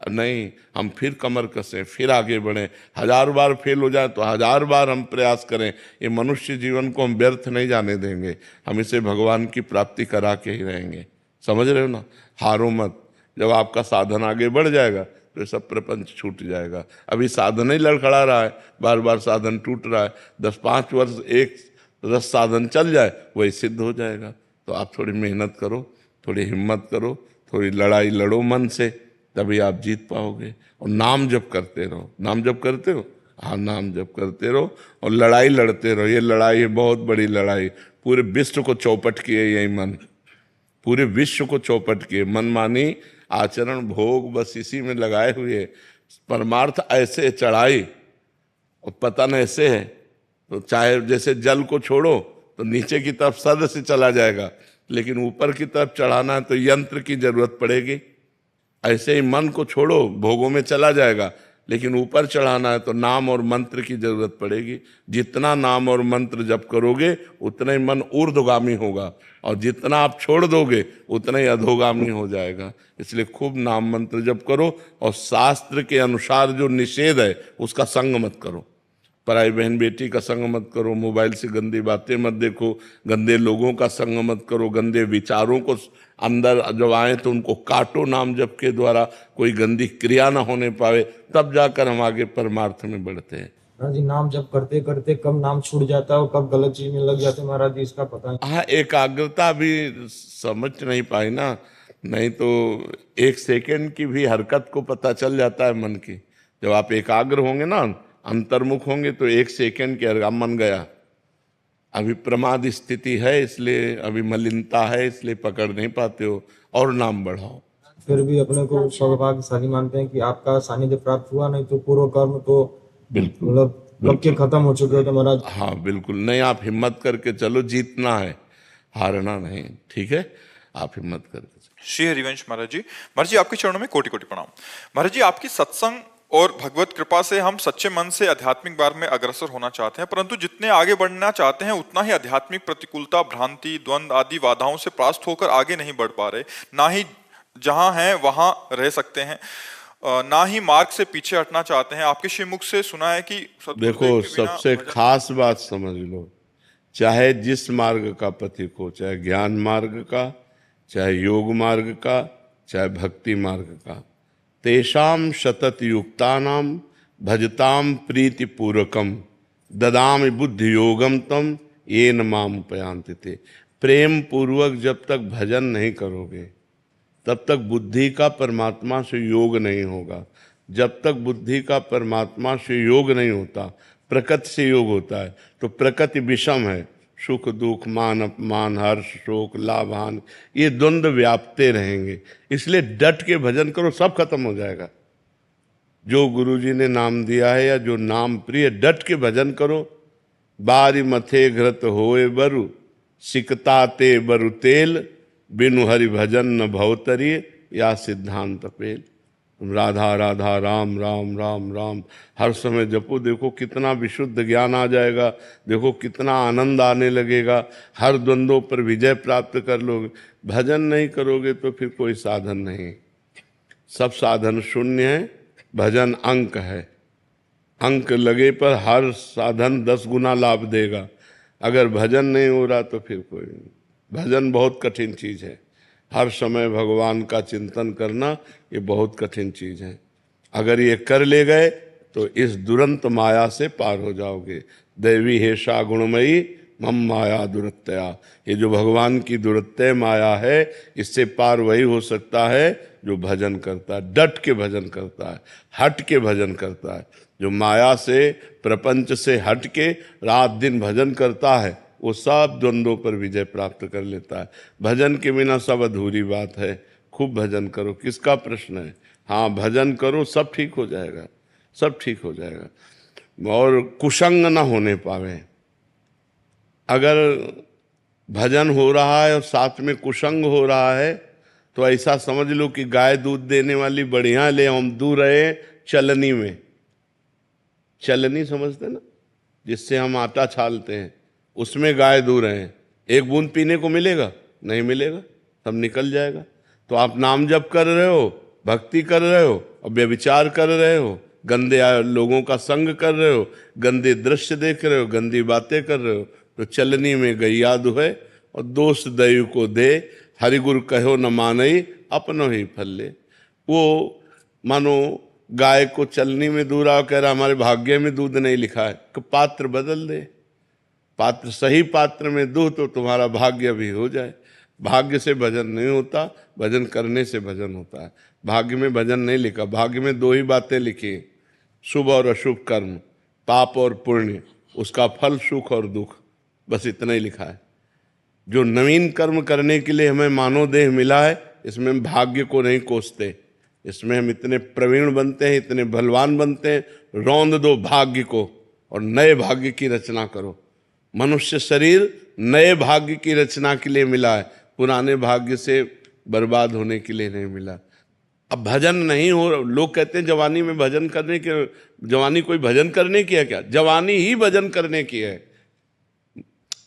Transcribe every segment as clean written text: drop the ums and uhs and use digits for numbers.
नहीं, हम फिर कमर कसें, फिर आगे बढ़ें, 1000 बार फेल हो जाए तो 1000 बार हम प्रयास करें। ये मनुष्य जीवन को हम व्यर्थ नहीं जाने देंगे, हम इसे भगवान की प्राप्ति करा के ही रहेंगे। समझ रहे हो ना? हारो मत। जब आपका साधन आगे बढ़ जाएगा तो ये सब प्रपंच छूट जाएगा। अभी साधन ही लड़खड़ा रहा है, बार बार साधन टूट रहा है। 10-5 वर्ष एक रस साधन चल जाए वही सिद्ध हो जाएगा। तो आप थोड़ी मेहनत करो, थोड़ी हिम्मत करो, थोड़ी लड़ाई लड़ो मन से, तभी आप जीत पाओगे। और नाम जप करते रहो। नाम जप करते हो? हाँ, नाम जप करते रहो और लड़ाई लड़ते रहो। ये लड़ाई है बहुत बड़ी लड़ाई, पूरे विश्व को चौपट किए यही मन, पूरे विश्व को चौपट किए। मनमानी आचरण भोग बस इसी में लगाए हुए, परमार्थ ऐसे चढ़ाई और पतन ऐसे है। तो चाहे जैसे जल को छोड़ो तो नीचे की तरफ सद से चला जाएगा, लेकिन ऊपर की तरफ चढ़ाना है तो यंत्र की जरूरत पड़ेगी। ऐसे ही मन को छोड़ो, भोगों में चला जाएगा, लेकिन ऊपर चढ़ाना है तो नाम और मंत्र की जरूरत पड़ेगी। जितना नाम और मंत्र जप करोगे उतना ही मन ऊर्ध्वगामी होगा, और जितना आप छोड़ दोगे उतना ही अधोगामी हो जाएगा। इसलिए खूब नाम मंत्र जप करो, और शास्त्र के अनुसार जो निषेध है उसका संग मत करो। पराई बहन बेटी का संग मत करो, मोबाइल से गंदी बातें मत देखो, गंदे लोगों का संग मत करो, गंदे विचारों को अंदर जब आए तो उनको काटो नाम जप के द्वारा, कोई गंदी क्रिया ना होने पावे, तब जाकर हम आगे परमार्थ में बढ़ते हैं। महाराज जी, नाम जप करते करते कब नाम छूट जाता है और कब गलत चीज में लग जाते हैं महाराज जी, इसका पता नहीं। हाँ, एकाग्रता भी समझ नहीं पाई ना, नहीं तो 1 सेकेंड की भी हरकत को पता चल जाता है मन की। जब आप एकाग्र होंगे ना, अंतर्मुख होंगे, तो 1 सेकेंड के हरकत मन गया। अभी प्रमाद स्थिति है, इसलिए अभी मलिनता है, इसलिए पकड़ नहीं पाते हो, और नाम बढ़ाओ। फिर भी अपने को सौभाग्यशाली मानते हैं कि आपका सानिध्य प्राप्त हुआ, नहीं तो पूर्व कर्म तो बिल्कुल मतलब कब के खत्म हो चुके थे महाराज। हाँ बिल्कुल, नहीं आप हिम्मत करके चलो, जीतना है, हारना नहीं। ठीक है, आप हिम्मत करके चलो। श्री हरिवंश महाराज जी, महाराज जी आपके चरणों में कोटि कोटि प्रणाम। महाराज जी, आपकी सत्संग और भगवत कृपा से हम सच्चे मन से आध्यात्मिक मार्ग में अग्रसर होना चाहते हैं, परंतु जितने आगे बढ़ना चाहते हैं उतना ही आध्यात्मिक प्रतिकूलता, भ्रांति, द्वंद आदि बाधाओं से परास्त होकर आगे नहीं बढ़ पा रहे। ना ही जहां हैं वहां रह सकते हैं, ना ही मार्ग से पीछे हटना चाहते हैं। आपके श्रीमुख से सुना है कि देखो, सबसे खास बात समझ लो, चाहे जिस मार्ग का पथिक हो, चाहे ज्ञान मार्ग का, चाहे योग मार्ग का, चाहे भक्ति मार्ग का, तेषाम शतत युक्तानाम भजताम प्रीति पूर्वकम ददामि बुद्धि योगम तम येन माम उपयांति ते। प्रेम पूर्वक जब तक भजन नहीं करोगे तब तक बुद्धि का परमात्मा से योग नहीं होगा। जब तक बुद्धि का परमात्मा से योग नहीं होता, प्रकृति से योग होता है, तो प्रकृति विषम है, सुख दुख, मान अपमान, हर्ष शोक, लाभ हानि, ये द्वंद्व व्यापते रहेंगे। इसलिए डट के भजन करो, सब खत्म हो जाएगा। जो गुरुजी ने नाम दिया है या जो नाम प्रिय, डट के भजन करो। बारी मथे घृत होए बरु, सिकता ते बरु तेल, बिनु हरि भजन न भवतरी, या सिद्धांत पेल। राधा राधा राम राम राम राम हर समय जपो, देखो कितना विशुद्ध ज्ञान आ जाएगा, देखो कितना आनंद आने लगेगा, हर द्वंद्वों पर विजय प्राप्त कर लोगे। भजन नहीं करोगे तो फिर कोई साधन नहीं, सब साधन शून्य है, भजन अंक है। अंक लगे पर हर साधन 10 गुना लाभ देगा। अगर भजन नहीं हो रहा तो फिर कोई नहीं। भजन बहुत कठिन चीज है, हर समय भगवान का चिंतन करना ये बहुत कठिन चीज है। अगर ये कर ले गए तो इस दुरंत माया से पार हो जाओगे। दैवी हेषा गुणमयी मम माया दुरत्या, ये जो भगवान की दुरत्य माया है, इससे पार वही हो सकता है जो भजन करता है, डट के भजन करता है, हट के भजन करता है। जो माया से, प्रपंच से हट के रात दिन भजन करता है, वो सब द्वंद्वों पर विजय प्राप्त कर लेता है। भजन के बिना सब अधूरी बात है। खूब भजन करो, किसका प्रश्न है? हाँ, भजन करो, सब ठीक हो जाएगा, सब ठीक हो जाएगा। और कुसंग ना होने पावे। अगर भजन हो रहा है और साथ में कुसंग हो रहा है तो ऐसा समझ लो कि गाय दूध देने वाली बढ़िया ले हम दूर रहे चलनी में। चलनी समझते ना, जिससे हम आटा छालते हैं, उसमें गाय दूर हैं। एक बूंद पीने को मिलेगा? नहीं मिलेगा, सब निकल जाएगा। तो आप नाम जप कर रहे हो भक्ति कर रहे हो और व्यभिचार कर रहे हो, गंदे लोगों का संग कर रहे हो, गंदे दृश्य देख रहे हो, गंदी बातें कर रहे हो, तो चलनी में गैया दुहे और दोष दैव को दे, हरिगुरु कहो न मानई अपनो ही फल्ले। वो मानो गाय को चलनी में दूरा कह रहा हमारे भाग्य में दूध नहीं लिखा है, कि पात्र बदल दे, पात्र सही पात्र में दूध तो तुम्हारा भाग्य भी हो जाए। भाग्य से भजन नहीं होता, भजन करने से भजन होता है। भाग्य में भजन नहीं लिखा, भाग्य में दो ही बातें लिखी, शुभ और अशुभ कर्म, पाप और पुण्य, उसका फल सुख और दुख, बस इतना ही लिखा है। जो नवीन कर्म करने के लिए हमें मानव देह मिला है, इसमें हम भाग्य को नहीं कोसते, इसमें हम इतने प्रवीण बनते हैं, इतने बलवान बनते हैं, रौंद दो भाग्य को और नए भाग्य की रचना करो। मनुष्य शरीर नए भाग्य की रचना के लिए मिला है, पुराने भाग्य से बर्बाद होने के लिए नहीं मिला। अब भजन नहीं हो, लोग कहते हैं जवानी में भजन करने के, जवानी कोई भजन करने की है क्या? जवानी ही भजन करने की है।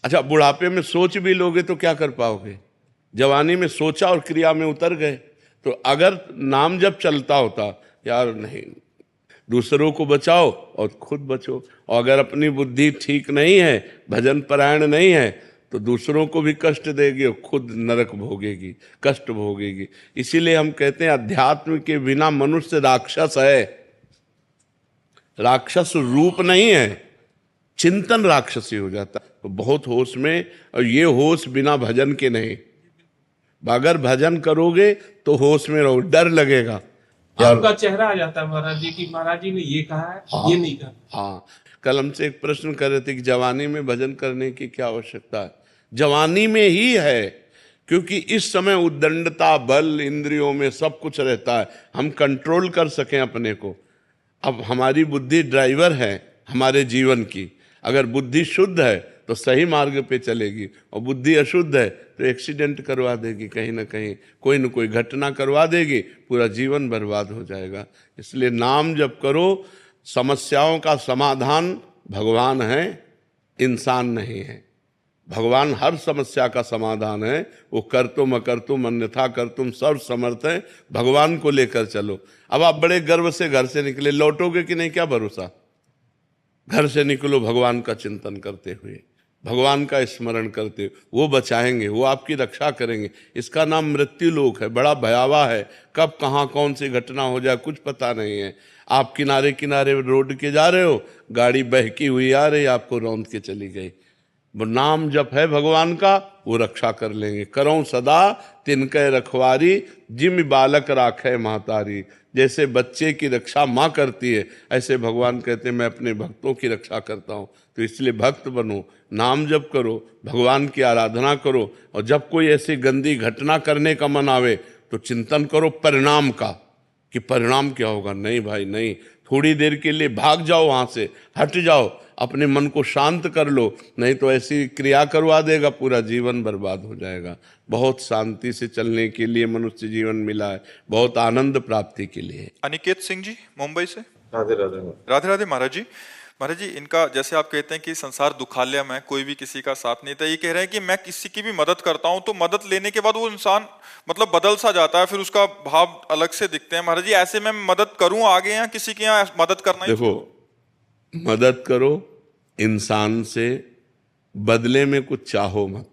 अच्छा, बुढ़ापे में सोच भी लोगे तो क्या कर पाओगे? जवानी में सोचा और क्रिया में उतर गए। तो अगर नाम जब चलता होता, यार नहीं, दूसरों को बचाओ और खुद बचो, और अगर अपनी बुद्धि ठीक नहीं है, भजन परायण नहीं है, तो दूसरों को भी कष्ट देगी और खुद नरक भोगेगी, कष्ट भोगेगी। इसीलिए हम कहते हैं अध्यात्म के बिना मनुष्य राक्षस है, राक्षस रूप नहीं है, चिंतन राक्षसी हो जाता। तो बहुत होश में, और ये होश बिना भजन के नहीं। अगर भजन करोगे तो होश में रहो, डर लगेगा, आपका चेहरा आ जाता है महाराज जी की महाराज जी ने ये कहा है, ये नहीं कहा। हाँ, कल हमसे एक प्रश्न कर रहे थे कि जवानी में भजन करने की क्या आवश्यकता है? जवानी में ही है, क्योंकि इस समय उद्दंडता, बल, इंद्रियों में सब कुछ रहता है, हम कंट्रोल कर सकें अपने को। अब हमारी बुद्धि ड्राइवर है हमारे जीवन की। अगर बुद्धि शुद्ध है तो सही मार्ग पे चलेगी, और बुद्धि अशुद्ध है तो एक्सीडेंट करवा देगी, कहीं ना कहीं कोई न कोई घटना करवा देगी, पूरा जीवन बर्बाद हो जाएगा। इसलिए नाम जप करो। समस्याओं का समाधान भगवान है, इंसान नहीं है। भगवान हर समस्या का समाधान है। वो कर तुम अकर तुम अन्यथा कर तुम सर्व समर्थ है। भगवान को लेकर चलो। अब आप बड़े गर्व से घर से निकले, लौटोगे कि नहीं, क्या भरोसा? घर से निकलो भगवान का चिंतन करते हुए, भगवान का स्मरण करते हुए। वो बचाएंगे, वो आपकी रक्षा करेंगे। इसका नाम मृत्यु लोक है, बड़ा भयावह है। कब कहाँ कौन सी घटना हो जाए कुछ पता नहीं है। आप किनारे किनारे रोड के जा रहे हो, गाड़ी बहकी हुई आ रही, आपको रौंद के चली गई। वो नाम जप है भगवान का, वो रक्षा कर लेंगे। करो सदा तिनके रखवारी, जिम बालक राखे महतारी। जैसे बच्चे की रक्षा माँ करती है, ऐसे भगवान कहते हैं मैं अपने भक्तों की रक्षा करता हूँ। तो इसलिए भक्त बनो, नाम जप करो, भगवान की आराधना करो, और जब कोई ऐसी गंदी घटना करने का मन आवे तो चिंतन करो परिणाम का, कि परिणाम क्या होगा। नहीं भाई नहीं, थोड़ी देर के लिए भाग जाओ, वहाँ से हट जाओ, अपने मन को शांत कर लो, नहीं तो ऐसी क्रिया करवा देगा, पूरा जीवन बर्बाद हो जाएगा। बहुत शांति से चलने के लिए मनुष्य जीवन मिला है, बहुत आनंद प्राप्ति के लिए। अनिकेत सिंह जी मुंबई से। राधे राधे। राधे राधे महाराज जी। महाराज जी, इनका जैसे आप कहते हैं कि संसार दुखालय में, कोई भी किसी का साथ नहीं था, ये कह रहे हैं कि मैं किसी की भी मदद करता हूं तो मदद लेने के बाद वो इंसान मतलब बदल सा जाता है, फिर उसका भाव अलग से दिखते हैं। महाराज जी, ऐसे में मदद करूं आगे, या किसी के यहाँ मदद करना? देखो, मदद करो इंसान से, बदले में कुछ चाहो मत,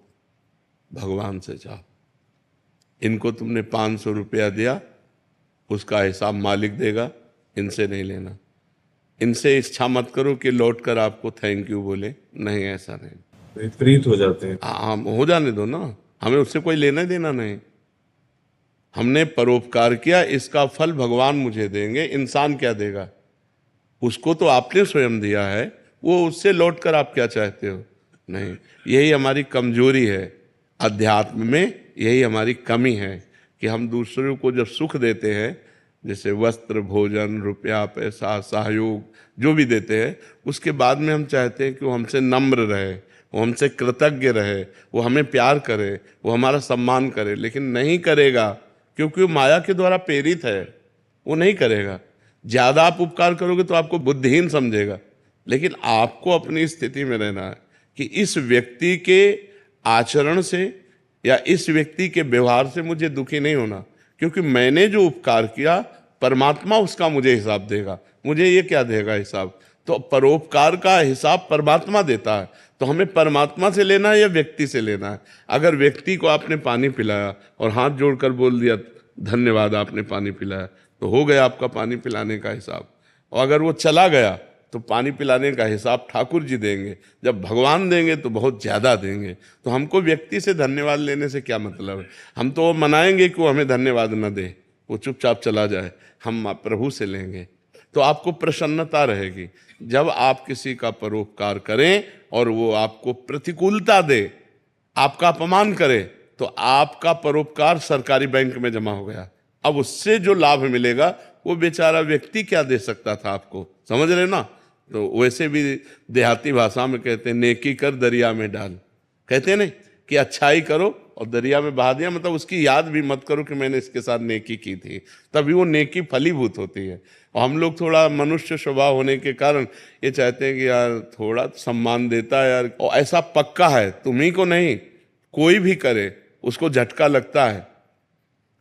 भगवान से चाहो। इनको तुमने 500 रुपया दिया, उसका हिसाब मालिक देगा, इनसे नहीं लेना। इनसे इच्छा मत करो कि लौट कर आपको थैंक यू बोले, नहीं, ऐसा नहीं। विपरीत हो जाते हैं। हाँ, हो जाने दो ना, हमें उससे कोई लेना देना नहीं। हमने परोपकार किया, इसका फल भगवान मुझे देंगे, इंसान क्या देगा? उसको तो आपने स्वयं दिया है, वो उससे लौट कर आप क्या चाहते हो? नहीं, यही हमारी कमजोरी है अध्यात्म में, यही हमारी कमी है कि हम दूसरों को जब सुख देते हैं, जैसे वस्त्र, भोजन, रुपया, पैसा, सहयोग जो भी देते हैं, उसके बाद में हम चाहते हैं कि वो हमसे नम्र रहे, वो हमसे कृतज्ञ रहे, वो हमें प्यार करे, वो हमारा सम्मान करे। लेकिन नहीं करेगा, क्योंकि वो माया के द्वारा प्रेरित है, वो नहीं करेगा। ज़्यादा आप उपकार करोगे तो आपको बुद्धिहीन समझेगा, लेकिन आपको अपनी स्थिति में रहना है कि इस व्यक्ति के आचरण से या इस व्यक्ति के व्यवहार से मुझे दुखी नहीं होना, क्योंकि मैंने जो उपकार किया परमात्मा उसका मुझे हिसाब देगा, मुझे ये क्या देगा हिसाब? तो परोपकार का हिसाब परमात्मा देता है। तो हमें परमात्मा से लेना है या व्यक्ति से लेना है? अगर व्यक्ति को आपने पानी पिलाया और हाथ जोड़कर बोल दिया धन्यवाद आपने पानी पिलाया, तो हो गया आपका पानी पिलाने का हिसाब। और अगर वो चला गया तो पानी पिलाने का हिसाब ठाकुर जी देंगे, जब भगवान देंगे तो बहुत ज़्यादा देंगे। तो हमको व्यक्ति से धन्यवाद लेने से क्या मतलब है? हम तो मनाएंगे कि वो हमें धन्यवाद न दे, वो चुपचाप चला जाए, हम प्रभु से लेंगे तो आपको प्रसन्नता रहेगी। जब आप किसी का परोपकार करें और वो आपको प्रतिकूलता दे, आपका अपमान करे, तो आपका परोपकार सरकारी बैंक में जमा हो गया। अब उससे जो लाभ मिलेगा वो बेचारा व्यक्ति क्या दे सकता था आपको, समझ रहे ना? तो वैसे भी देहाती भाषा में कहते हैं नेकी कर दरिया में डाल, कहते हैं नहीं कि अच्छाई करो और दरिया में बहा दिया, मतलब उसकी याद भी मत करो कि मैंने इसके साथ नेकी की थी, तभी वो नेकी फलीभूत होती है। और हम लोग थोड़ा मनुष्य स्वभाव होने के कारण ये चाहते हैं कि यार थोड़ा सम्मान देता है यार, और ऐसा पक्का है तुम्ही को नहीं, कोई भी करे उसको झटका लगता है,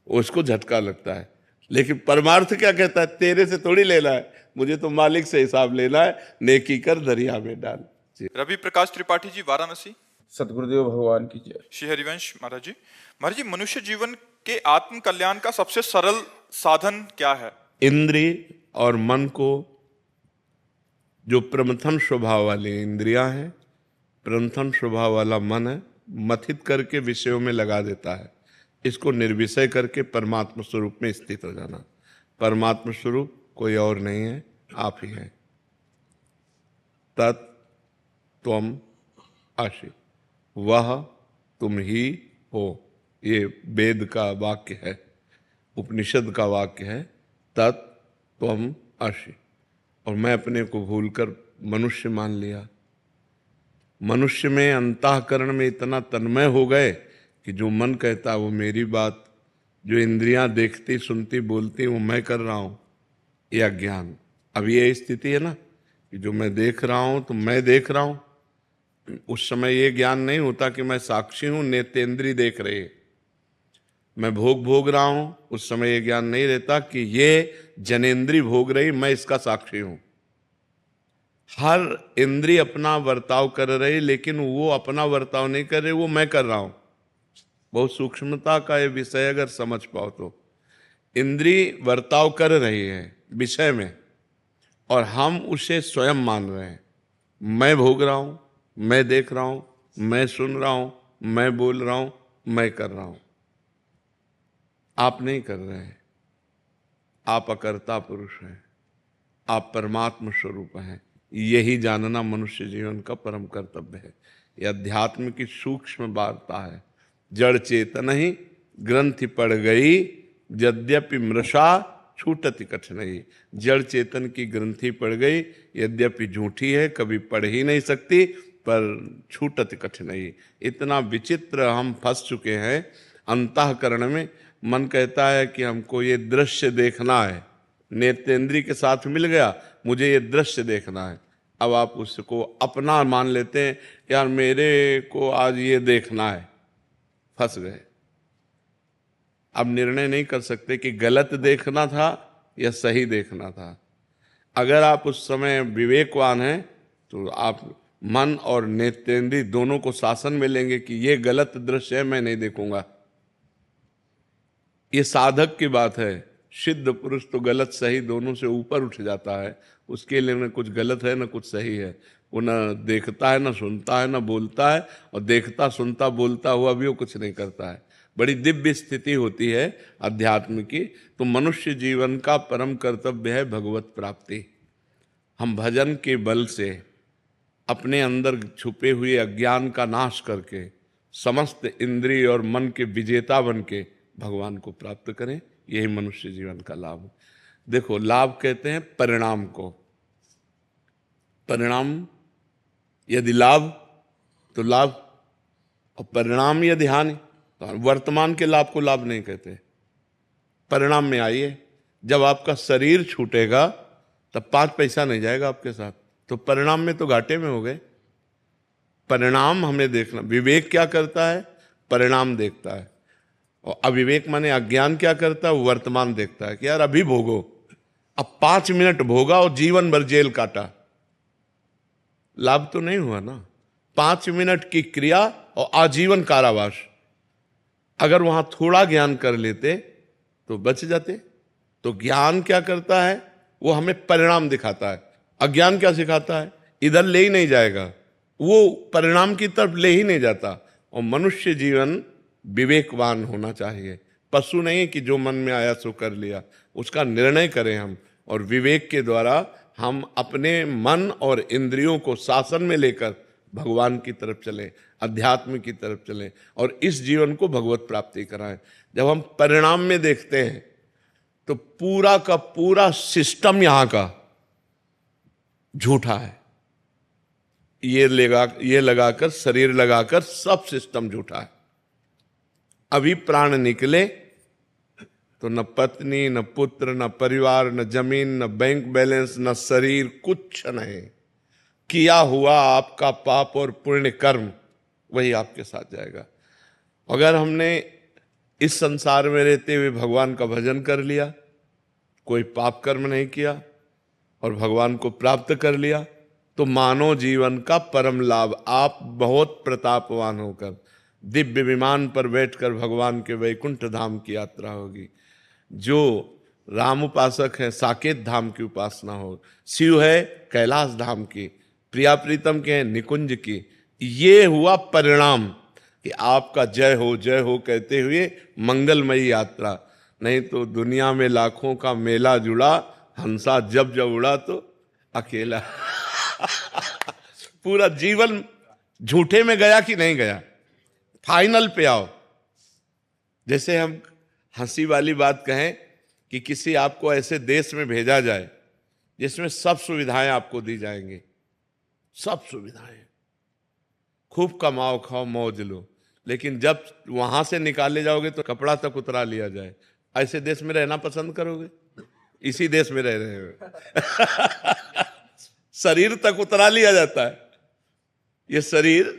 उसको झटका लगता है। लेकिन परमार्थ क्या कहता है? तेरे से थोड़ी लेना है, मुझे तो मालिक से हिसाब लेना है, नेकी कर दरिया में डाल। रवि प्रकाश त्रिपाठी जी, वाराणसी। सतगुरुदेव भगवान की जय। श्री हरिवंश महाराज जी। महाराज जी, मनुष्य जीवन के आत्म कल्याण का सबसे सरल साधन क्या है? इंद्रिय और मन को, जो प्रमथन स्वभाव वाली इंद्रियां हैं, प्रमथन स्वभाव वाला मन है, मथित करके विषयों में लगा देता है। इसको निर्विषय करके परमात्मा स्वरूप में स्थित हो जाना। परमात्मा स्वरूप कोई और नहीं है, आप ही हैं। तत् त्वम आसि, वह तुम ही हो, ये वेद का वाक्य है, उपनिषद का वाक्य है। तत् त्वम आसि, और मैं अपने को भूलकर मनुष्य मान लिया। मनुष्य में अंतःकरण में इतना तन्मय हो गए कि जो मन कहता वो मेरी बात, जो इंद्रियां देखती सुनती बोलती वो मैं कर रहा हूं, ये अज्ञान। अब ये स्थिति है ना कि जो मैं देख रहा हूं तो मैं देख रहा हूं। उस समय ये ज्ञान नहीं होता कि मैं साक्षी हूं, नेत्रेंद्रिय देख रहे, मैं भोग रहा हूं। उस समय ये ज्ञान नहीं रहता कि ये जनेन्द्रिय भोग रही, मैं इसका साक्षी हूं। हर इंद्रिय अपना वर्ताव कर रही, लेकिन वो अपना वर्ताव नहीं कर रहे, वो मैं कर रहा हूं। बहुत सूक्ष्मता का ये विषय अगर समझ पाओ तो इंद्रिय वर्ताव कर रही है विषय में, और हम उसे स्वयं मान रहे हैं। मैं भोग रहा हूं, मैं देख रहा हूं, मैं सुन रहा हूं, मैं बोल रहा हूं, मैं कर रहा हूं। आप नहीं कर रहे हैं, आप अकर्ता पुरुष हैं, आप परमात्मा स्वरूप हैं। यही जानना मनुष्य जीवन का परम कर्तव्य है। यह अध्यात्म की सूक्ष्म वार्ता है। जड़ चेतन ही ग्रंथि पड़ गई, यद्यपि मृषा छूटति कठिनाई। जड़ चेतन की ग्रंथि पड़ गई, यद्यपि झूठी है, कभी पढ़ ही नहीं सकती, पर छूटति कठिनाई। इतना विचित्र हम फंस चुके हैं अंतःकरण में। मन कहता है कि हमको ये दृश्य देखना है, नेत्रेंद्रिय के साथ मिल गया, मुझे ये दृश्य देखना है। अब आप उसको अपना मान लेते हैं, यार मेरे को आज ये देखना है, फंस गए। अब निर्णय नहीं कर सकते कि गलत देखना था या सही देखना था। अगर आप उस समय विवेकवान हैं तो आप मन और नेत्रेंद्रिय दोनों को शासन में लेंगे कि ये गलत दृश्य है, मैं नहीं देखूंगा। ये साधक की बात है। सिद्ध पुरुष तो गलत सही दोनों से ऊपर उठ जाता है। उसके लिए न कुछ गलत है न कुछ सही है। वो न देखता है, न सुनता है, न बोलता है, और देखता सुनता बोलता हुआ भी वो कुछ नहीं करता है। बड़ी दिव्य स्थिति होती है अध्यात्म की। तो मनुष्य जीवन का परम कर्तव्य है भगवत प्राप्ति। हम भजन के बल से अपने अंदर छुपे हुए अज्ञान का नाश करके समस्त इंद्रिय और मन के विजेता बन के भगवान को प्राप्त करें। यही मनुष्य जीवन का लाभ है। देखो, लाभ कहते हैं परिणाम को। परिणाम यदि लाभ तो लाभ, और परिणाम यदि हानि तो वर्तमान के लाभ को लाभ नहीं कहते। परिणाम में आइए, जब आपका शरीर छूटेगा तब 5 पैसा नहीं जाएगा आपके साथ, तो परिणाम में तो घाटे में हो गए। परिणाम हमें देखना। विवेक क्या करता है? परिणाम देखता है। और अविवेक माने अज्ञान क्या करता है, वो वर्तमान देखता है कि यार अभी भोगो, अब 5 मिनट भोगा और जीवन भर जेल काटा, लाभ तो नहीं हुआ ना। 5 मिनट की क्रिया और आजीवन कारावास। अगर वहां थोड़ा ज्ञान कर लेते तो बच जाते। तो ज्ञान क्या करता है, वो हमें परिणाम दिखाता है। अज्ञान क्या सिखाता है, इधर ले ही नहीं जाएगा, वो परिणाम की तरफ ले ही नहीं जाता। और मनुष्य जीवन विवेकवान होना चाहिए। पशु नहीं कि जो मन में आया सो कर लिया, उसका निर्णय करें हम, और विवेक के द्वारा हम अपने मन और इंद्रियों को शासन में लेकर भगवान की तरफ चलें, अध्यात्म की तरफ चलें, और इस जीवन को भगवत प्राप्ति कराएं। जब हम परिणाम में देखते हैं तो पूरा का पूरा सिस्टम यहां का झूठा है। ये लगाकर, शरीर लगाकर सब सिस्टम झूठा है। अभी प्राण निकले तो न पत्नी, न पुत्र, न परिवार, न जमीन, न बैंक बैलेंस, न शरीर, कुछ नहीं। किया हुआ आपका पाप और पुण्य कर्म वही आपके साथ जाएगा। अगर हमने इस संसार में रहते हुए भगवान का भजन कर लिया, कोई पाप कर्म नहीं किया और भगवान को प्राप्त कर लिया, तो मानव जीवन का परम लाभ, आप बहुत प्रतापवान होकर दिव्य विमान पर बैठकर भगवान के वैकुंठ धाम की यात्रा होगी। जो राम उपासक है साकेत धाम की उपासना हो, शिव है कैलाश धाम की, प्रिया प्रीतम के हैं निकुंज की। ये हुआ परिणाम कि आपका जय हो कहते हुए मंगलमयी यात्रा। नहीं तो दुनिया में लाखों का मेला जुड़ा, हंसा जब जब उड़ा तो अकेला। पूरा जीवन झूठे में गया कि नहीं गया, फाइनल पे आओ। जैसे हम हंसी वाली बात कहें कि किसी आपको ऐसे देश में भेजा जाए जिसमें सब सुविधाएं आपको दी जाएंगी, सब सुविधाएं, खूब कमाओ खाओ मौज लो, लेकिन जब वहां से निकाले जाओगे तो कपड़ा तक उतरा लिया जाए, ऐसे देश में रहना पसंद करोगे? इसी देश में रह रहे हो। शरीर तक उतरा लिया जाता है। ये शरीर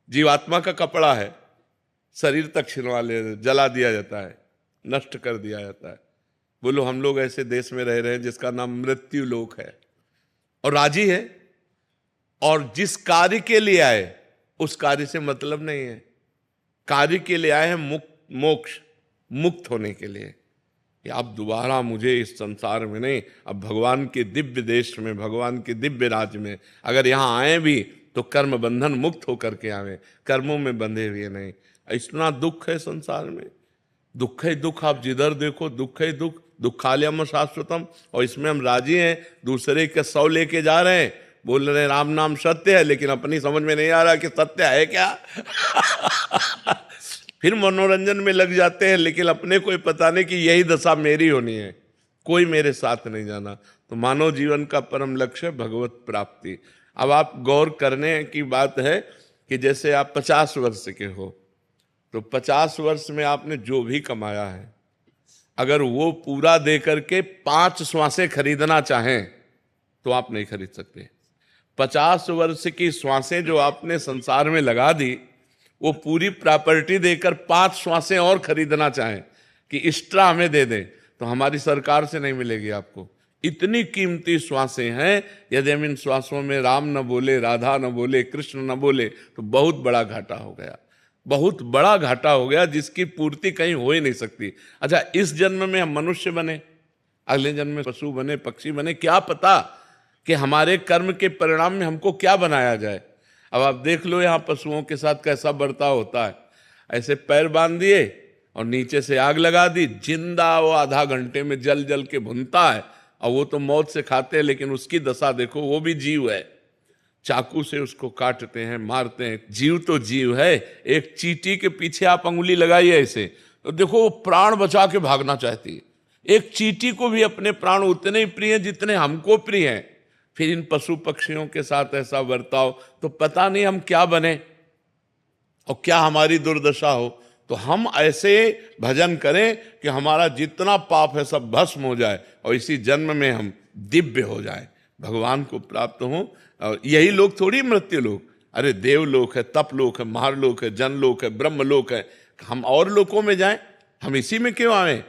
जीवात्मा का कपड़ा है, शरीर तक छिलवा ले, जला दिया जाता है, नष्ट कर दिया जाता है। बोलो हम लोग ऐसे देश में रह रहे हैं जिसका नाम मृत्यु लोक है, और राजी है, और जिस कार्य के लिए आए उस कार्य से मतलब नहीं है। कार्य के लिए आए हैं मोक्ष, मुक्त होने के लिए कि अब दोबारा मुझे इस संसार में नहीं, अब भगवान के दिव्य देश में, भगवान के दिव्य राज्य में अगर यहाँ आए भी तो कर्म बंधन मुक्त होकर के आवे, कर्मों में बंधे हुए नहीं। इतना दुख है संसार में, दुख ही दुख, आप जिधर देखो दुख ही दुख, दुखालयम शाश्वतम। और इसमें हम राजी हैं, दूसरे के 100 लेके जा रहे हैं, बोल रहे हैं राम नाम सत्य है, लेकिन अपनी समझ में नहीं आ रहा कि सत्य है क्या। फिर मनोरंजन में लग जाते हैं, लेकिन अपने को पता नहीं कि यही दशा मेरी होनी है, कोई मेरे साथ नहीं जाना। तो मानव जीवन का परम लक्ष्य भगवत प्राप्ति। अब आप गौर करने की बात है कि जैसे आप 50 वर्ष के हो, तो 50 वर्ष में आपने जो भी कमाया है, अगर वो पूरा दे करके 5 श्वासें खरीदना चाहें तो आप नहीं खरीद सकते। 50 वर्ष की श्वासें जो आपने संसार में लगा दी, वो पूरी प्रॉपर्टी देकर 5 श्वासें और खरीदना चाहें कि एक्स्ट्रा हमें दे दें, तो हमारी सरकार से नहीं मिलेगी आपको। इतनी कीमती श्वासें हैं, यदि हम इन श्वासों में राम न बोले, राधा न बोले, कृष्ण न बोले तो बहुत बड़ा घाटा हो गया, बहुत बड़ा घाटा हो गया, जिसकी पूर्ति कहीं हो ही नहीं सकती। अच्छा, इस जन्म में हम मनुष्य बने, अगले जन्म में पशु बने, पक्षी बने, क्या पता कि हमारे कर्म के परिणाम में हमको क्या बनाया जाए। अब आप देख लो यहाँ पशुओं के साथ कैसा बर्ताव होता है। ऐसे पैर बांध दिए और नीचे से आग लगा दी, जिंदा वो आधा घंटे में जल जल के भुनता है, और वो तो मौत से खाते हैं, लेकिन उसकी दशा देखो, वो भी जीव है, चाकू से उसको काटते हैं, मारते हैं। जीव तो जीव है। एक चींटी के पीछे आप अंगुली लगाइए ऐसे, तो देखो वो प्राण बचा के भागना चाहती है। एक चींटी को भी अपने प्राण उतने ही प्रिय हैं जितने हमको प्रिय हैं। फिर इन पशु पक्षियों के साथ ऐसा बर्ताव, तो पता नहीं हम क्या बने और क्या हमारी दुर्दशा हो। तो हम ऐसे भजन करें कि हमारा जितना पाप है सब भस्म हो जाए, और इसी जन्म में हम दिव्य हो जाए, भगवान को प्राप्त हों। और यही लोग थोड़ी मृत्यु लोक, अरे देवलोक है, तप लोक है, महारलोक है, जनलोक है, ब्रह्मलोक है, हम और लोकों में जाएं, हम इसी में क्यों आए?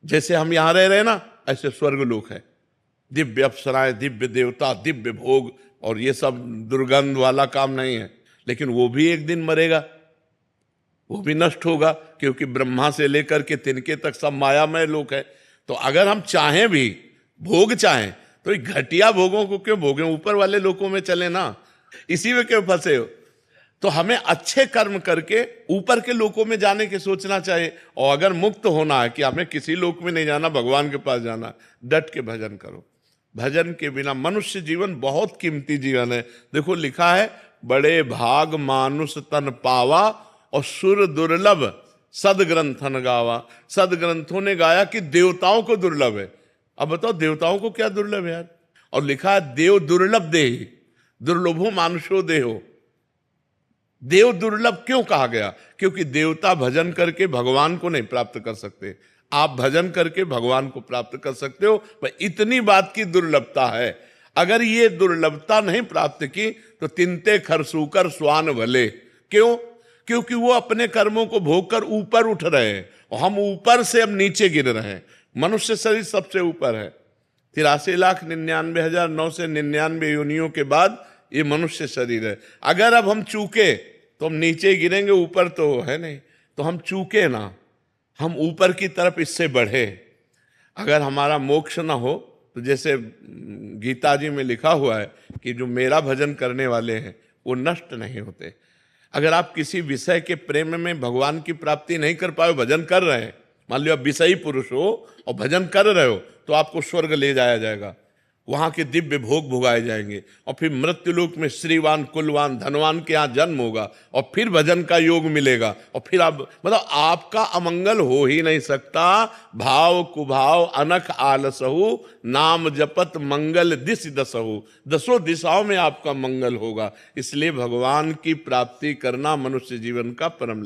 जैसे हम यहां रह रहे ना, ऐसे स्वर्ग लोक है, दिव्य अप्सराएं, दिव्य देवता, दिव्य भोग, और ये सब दुर्गंध वाला काम नहीं है। लेकिन वो भी एक दिन मरेगा, वो भी नष्ट होगा, क्योंकि ब्रह्मा से लेकर के तिनके तक सब मायामय लोक है। तो अगर हम चाहें भी, भोग चाहें, तो ये घटिया भोगों को क्यों भोगें? ऊपर वाले लोकों में चले ना, इसी में क्यों फंसे हो? तो हमें अच्छे कर्म करके ऊपर के लोकों में जाने की सोचना चाहिए। और अगर मुक्त होना है कि हमें किसी लोक में नहीं जाना, भगवान के पास जाना, डट के भजन करो। भजन के बिना मनुष्य जीवन बहुत कीमती जीवन है। देखो लिखा है, बड़े भाग मानुष तन पावा और सुर दुर्लभ सदग्रंथन गावा। सदग्रंथों ने गाया कि देवताओं को दुर्लभ है। अब बताओ देवताओं को क्या दुर्लभ है यार? और लिखा है देव दुर्लभ देहि दुर्लभो मानुषो देहो। देव दुर्लभ क्यों कहा गया? क्योंकि देवता भजन करके भगवान को नहीं प्राप्त कर सकते, आप भजन करके भगवान को प्राप्त कर सकते हो। पर इतनी बात की दुर्लभता है। अगर ये दुर्लभता नहीं प्राप्त की तो तिनते खरसूकर स्वान भले। क्यों? क्योंकि वो अपने कर्मों को भोग कर ऊपर उठ रहे हैं और हम ऊपर से अब नीचे गिर रहे हैं। मनुष्य शरीर सबसे ऊपर है, 83,99,999 योनियों के बाद ये मनुष्य शरीर है। अगर अब हम चूके तो हम नीचे गिरेंगे, ऊपर तो है नहीं। तो हम चूके ना, हम ऊपर की तरफ इससे बढ़े। अगर हमारा मोक्ष ना हो तो जैसे गीता जी में लिखा हुआ है कि जो मेरा भजन करने वाले हैं वो नष्ट नहीं होते। अगर आप किसी विषय के प्रेम में भगवान की प्राप्ति नहीं कर पाए, भजन कर रहे हैं, मान लो आप विषयी पुरुष हो और भजन कर रहे हो, तो आपको स्वर्ग ले जाया जाएगा, वहां के दिव्य भोग भोगाए जाएंगे और फिर मृत्युलोक में श्रीवान कुलवान धनवान के यहाँ जन्म होगा और फिर भजन का योग मिलेगा। और फिर आप मतलब आपका अमंगल हो ही नहीं सकता। भाव कुभाव अनख आलसहु नाम जपत मंगल दिस दसहु। दसों दिशाओं में आपका मंगल होगा। इसलिए भगवान की प्राप्ति करना मनुष्य जीवन का परम